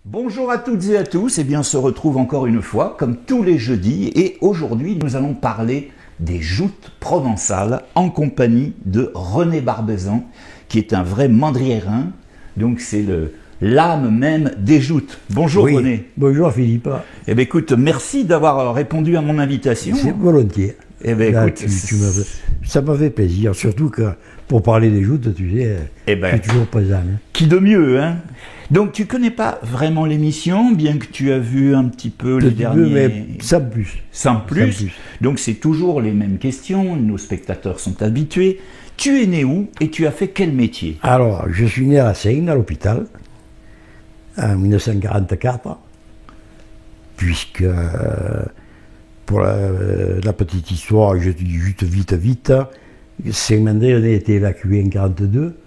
Bonjour à toutes et à tous, eh bien on se retrouve encore une fois, comme tous les jeudis, et aujourd'hui nous allons parler des joutes provençales en compagnie de René Barbezan, qui est un vrai mandriérin, donc c'est l'âme même des joutes. Bonjour Oui. René. Bonjour Philippe. Eh bien écoute, merci d'avoir répondu à mon invitation. C'est volontiers. Eh bien Là, écoute, ça m'a fait plaisir, surtout que pour parler des joutes, tu sais, eh ben, je suis toujours présent. Hein. qui de mieux, hein? Donc tu connais pas vraiment l'émission, bien que tu as vu un petit peu les derniers... Mais sans plus. Sans plus. Donc c'est toujours les mêmes questions, nos spectateurs sont habitués. Tu es né où et tu as fait quel métier? Alors, je suis né à la Seine, à l'hôpital, en 1944, puisque, pour la petite histoire, je dis juste vite, Saint-Mandé, on a été évacué en 1942,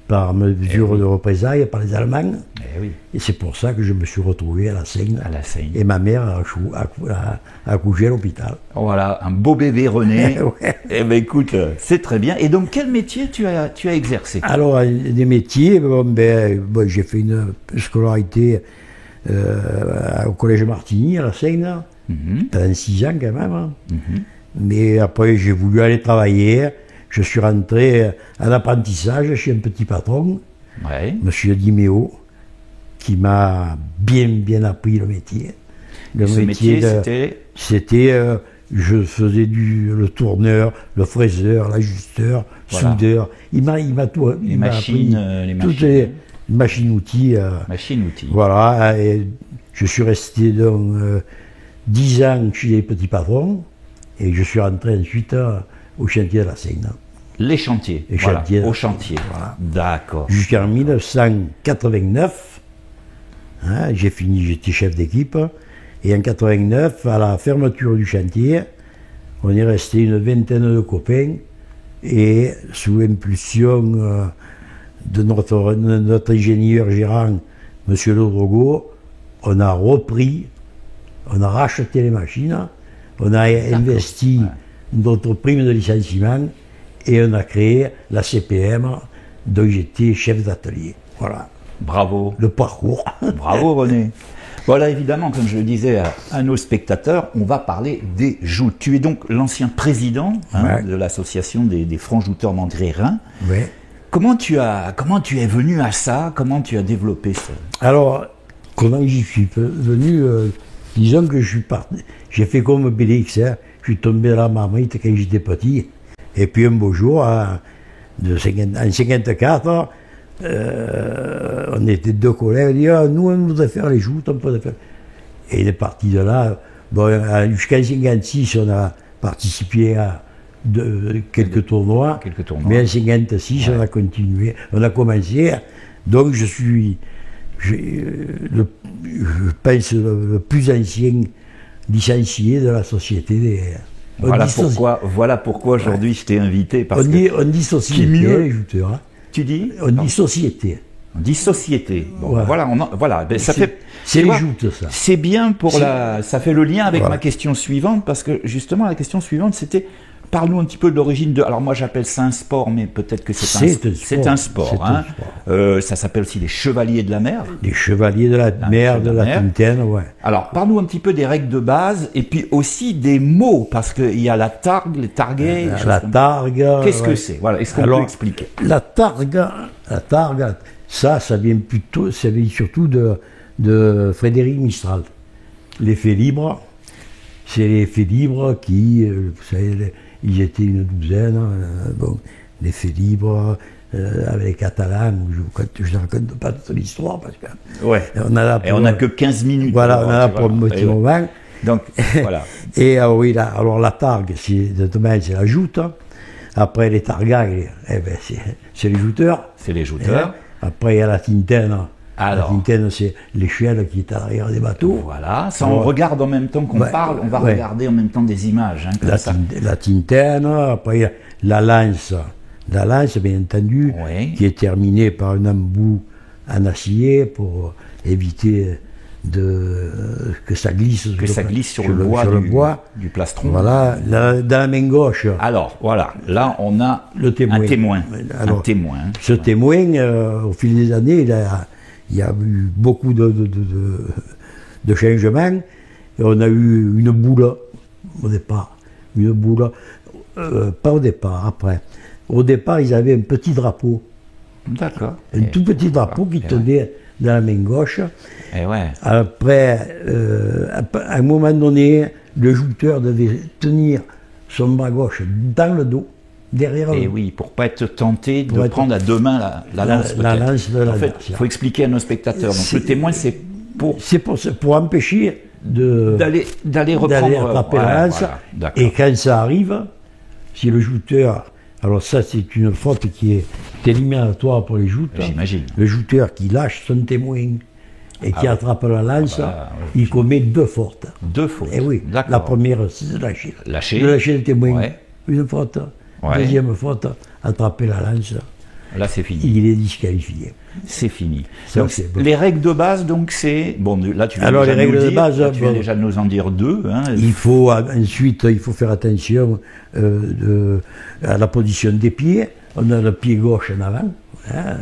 par mesure de représailles par les Allemands. Eh oui. Et c'est pour ça que je me suis retrouvé à la Seine. À la Seine. Et ma mère a accouché à l'hôpital. Voilà, un beau bébé René. Ouais. Eh bien écoute, c'est très bien. Et donc quel métier tu as exercé? Alors, des métiers, j'ai fait une scolarité au collège Martigny à la Seine, pendant 6 ans quand même. Mais après, j'ai voulu aller travailler. Je suis rentré en apprentissage chez un petit patron, Ouais. Monsieur Diméo, qui m'a bien appris le métier. Ce métier, c'était, je faisais le tourneur, le fraiseur, l'ajusteur, Voilà. soudeur. Il m'a tout, Les il m'a machines, appris les toutes les machines-outils. machines-outils. Voilà, et je suis resté donc 10 ans chez les petits patrons, et je suis rentré ensuite au chantier de la Seine. Les chantiers. Les Voilà, chantiers. au chantier. Voilà. D'accord. Jusqu'en 1989, hein, j'étais chef d'équipe, et en 89, à la fermeture du chantier, on est resté une vingtaine de copains, et sous l'impulsion de notre ingénieur gérant, M. Le Drogo, on a racheté les machines, on a investi notre prime de licenciement, et on a créé la CPM, dont j'étais chef d'atelier. Voilà, Bravo. le parcours. Bravo René. Voilà, évidemment, comme je le disais à nos spectateurs, on va parler des joutes. Tu es donc l'ancien président Ouais. de l'association des francs-jouteurs mandriérins. Ouais. Comment tu es venu à ça? Comment tu as développé ça? Alors, comment j'y suis venu disons que je suis parti. J'ai fait comme Bélix, hein. Je suis tombé à la marmite quand j'étais petit. Et puis un beau jour, en 1954, on était 2 collègues, on dit ah, nous on voudrait faire les joutes, on peut faire. Et il est parti de là. Bon, jusqu'en 1956, on a participé à quelques tournois. Mais en 1956, on a continué, on a commencé. Donc je pense, le plus ancien licencié de la société des. Voilà pourquoi aujourd'hui je t'ai invité. Parce on dit société, les jouteurs. Hein. Tu dis? On dit société. On dit société. Bon, Ouais. Voilà. Ben, C'est les joutes, ça. C'est bien ça fait le lien avec Voilà. ma question suivante, parce que justement la question suivante c'était, parle-nous un petit peu de l'origine de. Alors moi j'appelle ça un sport, mais peut-être que c'est un sport. Hein. Ça s'appelle aussi les chevaliers de la mer. Les chevaliers de la mer, de la Tintaine, ouais. Alors parle-nous un petit peu des règles de base et puis aussi des mots, parce qu'il y a la targue, les targuets. La targue. Qu'est-ce que c'est? Voilà. Est-ce qu'on peut expliquer? La targue, ça vient surtout de Frédéric Mistral. L'effet libre, c'est l'effet libre qui, vous savez, ils étaient une douzaine, bon, l'effet libre, avec les Catalans, je ne raconte pas toute l'histoire, parce que Ouais. on n'a que 15 minutes. Voilà, on a pour un petit moment. Donc, voilà. Et oui, alors la targue, c'est la joute. Après les targas, c'est les jouteurs. C'est les jouteurs. Après, il y a la Tintaine. Alors. La Tintaine, c'est l'échelle qui est à l'arrière des bateaux. Voilà, ça on regarde en même temps qu'on parle, on va regarder en même temps des images. Hein, comme ça. La Tintaine, après il y a la lance. La lance, bien entendu, qui est terminée par un embout en acier pour éviter que ça glisse sur le bois du plastron. Voilà, dans la main gauche. Alors, voilà, là on a un témoin. Alors, un témoin. Ce témoin, au fil des années, il y a eu beaucoup de changements. Et on a eu une boule au départ. Une boule, pas au départ, après. Au départ, ils avaient un petit drapeau. D'accord. Un tout petit drapeau qui tenait dans la main gauche. Et ouais. Après, à un moment donné, le jouteur devait tenir son bras gauche dans le dos, derrière Et le oui, pour pas être tenté de prendre à deux mains la lance. la lance de En fait, l'adversaire. il faut expliquer à nos spectateurs. Donc le témoin, c'est C'est pour empêcher d'aller reprendre. d'aller attraper la lance. Voilà, d'accord. Et quand ça arrive, si le joueur... Alors ça, c'est une faute qui est éliminatoire pour les joutes. J'imagine. Le jouteur qui lâche son témoin et qui attrape la lance, il commet deux fautes. Deux fautes. Et oui, D'accord. la première, c'est de lâcher. Lâcher. De lâcher le témoin. Ouais. Une faute. Ouais. Deuxième faute, attraper la lance. Là, c'est fini. Il est disqualifié. C'est fini. Ça, Donc, c'est bon. les règles de base, donc c'est bon. Là, tu viens Alors, déjà les règles nous de dire, base, là, tu viens bon. déjà de nous en dire deux. Hein. Il faut ensuite, il faut faire attention à la position des pieds. On a le pied gauche en avant hein,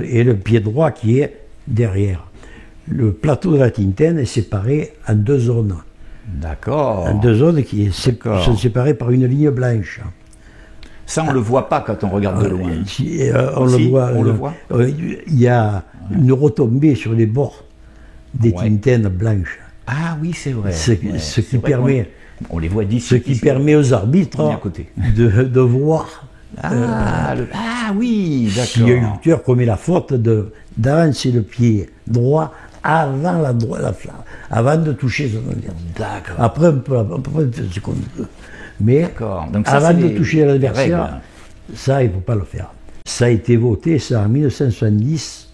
et le pied droit qui est derrière. Le plateau de la Tintaine est séparé en deux zones. D'accord. En deux zones qui D'accord. sont séparées par une ligne blanche. Ça, on le voit pas quand on regarde de loin. On Si, le voit. on le voit. Il y a une retombée sur les bords des Ouais. Tintaines blanches. Ah oui, c'est vrai. Ce qui C'est vrai permet, on les voit d'ici. ce qui ici. permet aux arbitres On est à côté. de voir Ah oui, si un d'accord. lutteur commet la faute d'avancer le pied droit avant avant de toucher son adversaire. D'accord. Après, on peut faire ce qu'on veut. Mais D'accord. Donc ça, avant c'est de les- toucher les l'adversaire, règles. ça, il ne faut pas le faire. Ça a été voté, ça, en 1970,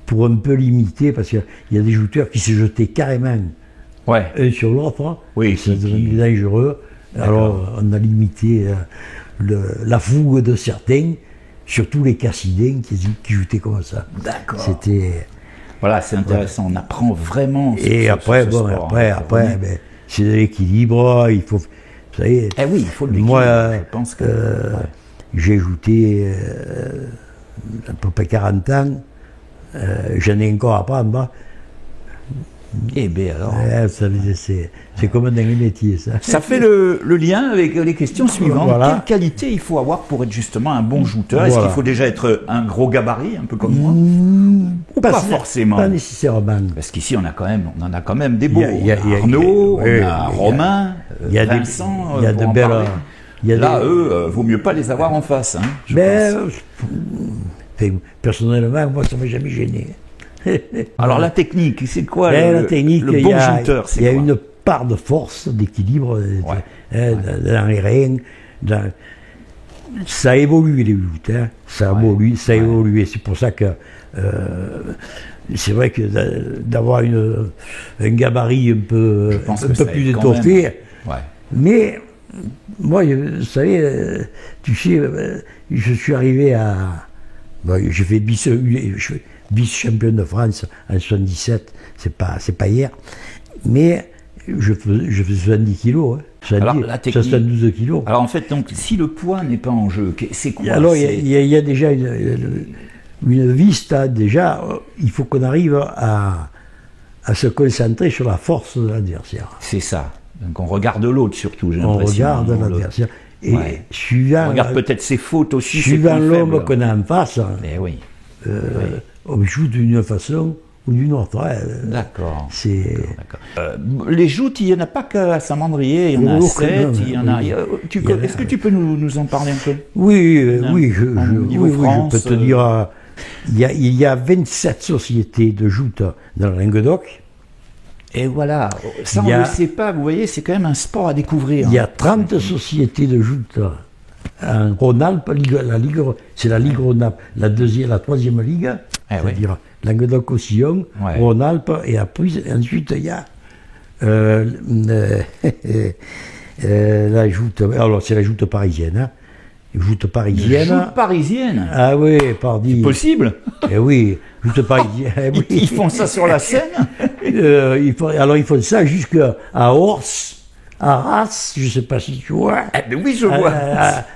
pour un peu limiter, parce qu'il y a des jouteurs qui se jetaient carrément Ouais. un sur l'autre. Oui, Ça qui- devenait dangereux. Alors, on a limité la fougue de certains, surtout les Cassidens qui joutaient comme ça. D'accord. C'était... Voilà, c'est intéressant. On apprend vraiment. Et sur après, ce bon, sport, après, hein. ben, c'est de l'équilibre, il faut... Vous savez, Eh oui, il faut le l'équilibre. moi, Je pense que. j'ai joué à peu près 40 ans, j'en ai encore à apprendre. Eh bien alors. C'est comme dans les métiers, ça. Ça fait le lien avec les questions suivantes. Voilà. Quelle qualité il faut avoir pour être justement un bon jouteur? Est-ce Voilà. qu'il faut déjà être un gros gabarit, un peu comme moi? Ou pas forcément? Pas nécessairement. Parce qu'ici, on en a quand même des beaux. Il y a- On a Arnaud, oui, on a Romain, il y a des- Vincent. il y a pour de en belles- parler. il y a Là, des- eux, vaut mieux pas les avoir en face. Hein, je Ben, pense. personnellement, moi, ça ne m'a jamais gêné. Alors, la technique, c'est quoi Ben, le, la technique, le il bon y a, jouteur? C'est il y a quoi? une part de force, d'équilibre dans les reins. Ça évolue les luttes, hein. Ça évolue, ça évolue. Et c'est pour ça que c'est vrai que d'avoir un gabarit un peu ça plus aide quand étoffé, même. Ouais. mais moi, vous savez, tu sais, je suis arrivé à... Bon, j'ai fait vice-champion de France en 77, c'est pas hier, mais je fais 70 kilos, hein, Alors, la technique- 72 kilos. Alors, en fait, donc, si le poids n'est pas en jeu, c'est quoi? Alors, C'est- il y a déjà une vista, déjà, il faut qu'on arrive à se concentrer sur la force de l'adversaire. C'est ça. Donc, on regarde l'autre surtout, j'ai On l'impression. regarde On le- l'adversaire. Et Ouais. On suivant, regarde peut-être ses fautes aussi. ses suivant points l'homme faibles. qu'on a en face, Eh oui. on joue d'une façon ou d'une autre. Hein. D'accord. C'est... D'accord. Les joutes, il n'y en a pas qu'à Saint-Mandrier, il y en a à Oh, Sète, non, il y en a. oui. Est-ce que tu peux nous en parler un peu? Oui, Hein, oui, au niveau oui, France, je peux te dire, il y a 27 sociétés de joutes dans le Languedoc. Et voilà, ça on Il y ne a- le sait pas, vous voyez, c'est quand même un sport à découvrir. Il y a 30 sociétés de joutes en Rhône-Alpes. C'est la Ligue Rhône-Alpes, la troisième ligue, Eh c'est-à-dire Languedoc-Roussillon, Ouais. Rhône-Alpes, et après, ensuite il y a la joute, alors c'est la joute parisienne. Hein. Joute parisienne. Joute parisienne, Ah oui, pardi. possible. Eh oui, joute parisienne. eh oui. Ils font ça sur la scène. Alors ils font ça jusqu'à Ors, Arras, je ne sais pas si tu vois. Eh ben oui, je vois.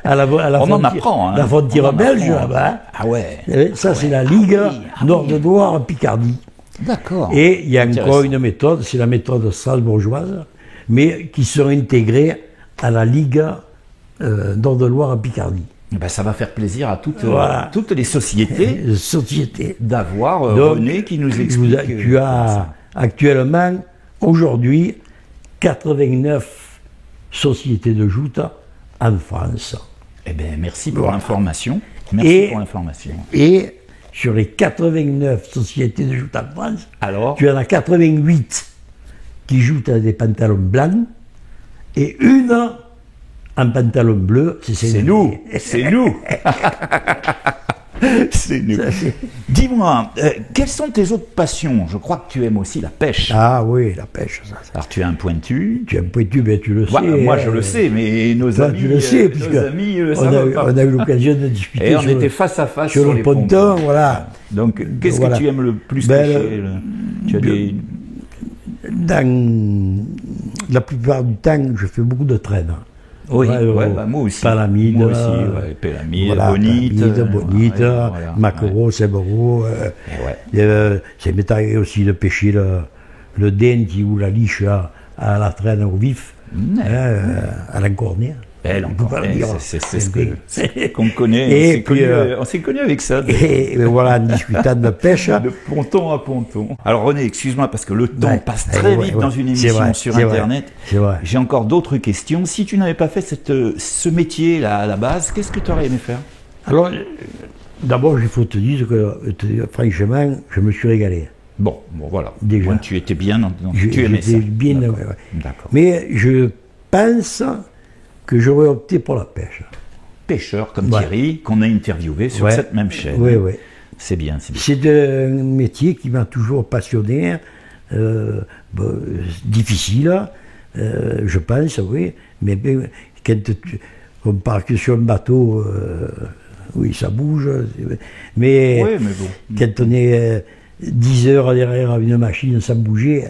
On en apprend. Hein. La frontière belge, là-bas. Ah ouais. Ça, c'est la Ligue Nord-de-Loire-Picardie. D'accord. Et il y a encore une méthode, c'est la méthode strasbourgeoise, mais qui sera intégrée à la Ligue Nord-de-Loire-Picardie. Ben, ça va faire plaisir à toutes les sociétés d'avoir René qui nous explique. Tu as actuellement, aujourd'hui, 89 sociétés de joutes en France. Eh bien, merci pour l'information. Merci pour l'information. Et sur les 89 sociétés de joutes en France, alors, tu en as 88 qui jouent à des pantalons blancs et une en pantalon bleu. C'est nous. C'est nous. C'est nous. Dis-moi, quelles sont tes autres passions? Je crois que tu aimes aussi la pêche. Ah oui, la pêche. Ça. Alors tu es un pointu. Tu es un pointu, mais tu le sais. Moi je le sais, mais nos amis, tu le sais, nos amis le savent pas. On a eu l'occasion de discuter. Et on était face à face sur le ponton, voilà. Donc qu'est-ce que tu aimes le plus pêcher? Tu as des... Dans la plupart du temps, je fais beaucoup de traînes. Oui, moi aussi. Palamide, Pélamide, Bonite, Maquereau, Sèvres. Ça m'est arrivé aussi de pêcher le denti ou la liche à la traîne au vif, à l'encornée. C'est ce qu'on connaît. On s'est connus avec ça. Et voilà, en discutant de pêche. De ponton à ponton. Alors René, excuse-moi, parce que le temps passe très vite dans une émission sur Internet. J'ai encore d'autres questions. Si tu n'avais pas fait ce métier-là à la base, qu'est-ce que tu aurais aimé faire? Alors, d'abord, il faut te dire que, franchement, je me suis régalé. Bon, voilà. Déjà. Tu étais bien tu aimais ça. Bien, D'accord. Mais je pense que j'aurais opté pour la pêche. Pêcheur comme Thierry, qu'on a interviewé sur cette même chaîne. Oui. C'est bien. C'est un métier qui m'a toujours passionné, difficile, je pense, oui. Mais quand on part que sur un bateau, oui, ça bouge. Mais, quand on est 10 heures derrière une machine sans bouger,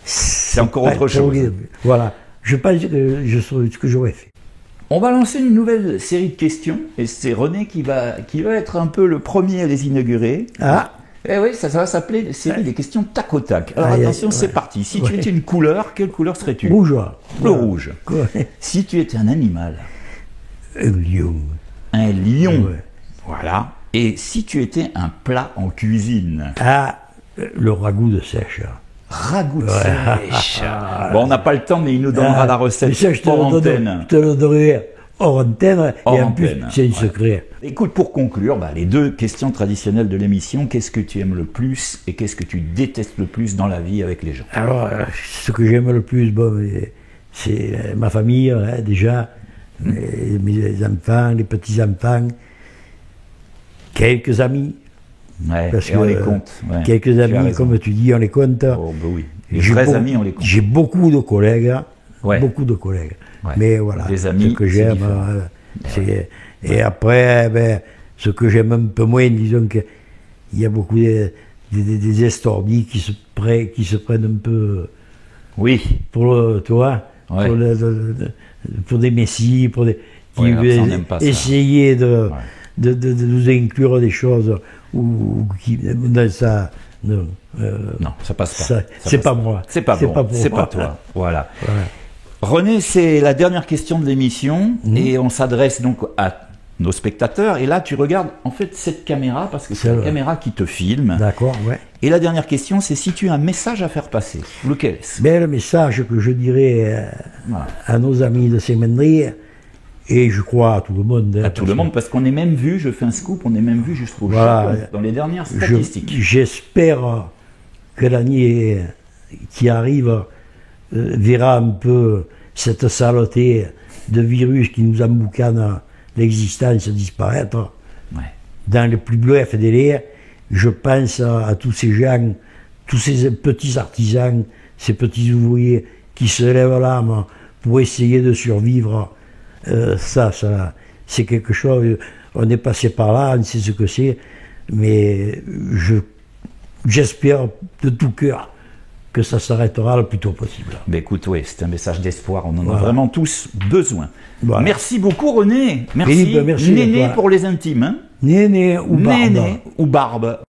c'est encore autre chose. Voilà. Je pense que je saurais ce que j'aurais fait. On va lancer une nouvelle série de questions et c'est René qui va être un peu le premier à les inaugurer. Ah. Eh oui, ça va s'appeler série des questions tac au tac. Alors attention, c'est parti. Si tu étais une couleur, quelle couleur serais-tu? Rouge. Le rouge. Si tu étais un animal? Un lion. Un lion. Voilà. Et si tu étais un plat en cuisine? Ah, le ragoût de sèche. Ragoût de sèche. Bon, on n'a pas le temps, mais il nous donnera la recette hors antenne. Je te le donnerai hors antenne, et en plus, c'est un secret. Écoute, pour conclure, les deux questions traditionnelles de l'émission, qu'est-ce que tu aimes le plus et qu'est-ce que tu détestes le plus dans la vie avec les gens? Alors, ce que j'aime le plus, c'est ma famille, déjà, mes enfants, les petits-enfants, quelques amis. Parce que on les compte. Quelques amis, comme tu dis, on les compte. Oui. Les vrais amis, on les compte. J'ai beaucoup de collègues. Beaucoup de collègues. Mais voilà, les amis, ce que j'aime, et après, ce que j'aime un peu moins, disons qu'il y a beaucoup des estordis qui se prennent un peu pour, toi, pour des messies, qui veulent essayer de nous inclure des choses qui dans ça non, ça passe pas. C'est pas moi. C'est pas toi. Voilà. René, c'est la dernière question de l'émission et on s'adresse donc à nos spectateurs. Et là, tu regardes en fait cette caméra parce que c'est la caméra qui te filme. D'accord, Et la dernière question, c'est si tu as un message à faire passer. Lequel est-ce? Le message que je dirais à nos amis de Sémendrie. Et je crois à tout le monde. À tout le monde, parce qu'on est même vu, je fais un scoop, on est même vu jusqu'au Japon, dans les dernières statistiques. J'espère que l'année qui arrive verra un peu cette saleté de virus qui nous emboucane l'existence disparaître. Dans les plus brefs délais, je pense à tous ces gens, tous ces petits artisans, ces petits ouvriers qui se lèvent l'âme pour essayer de survivre. Ça, c'est quelque chose, on est passé par là, on sait ce que c'est, mais j'espère de tout cœur que ça s'arrêtera le plus tôt possible. Ben écoute, oui, c'est un message d'espoir, on en a Voilà. vraiment tous besoin. Voilà. Merci beaucoup René, merci. Philippe, merci à Néné toi. pour les intimes, hein. Néné ou barbe. Néné ou barbe.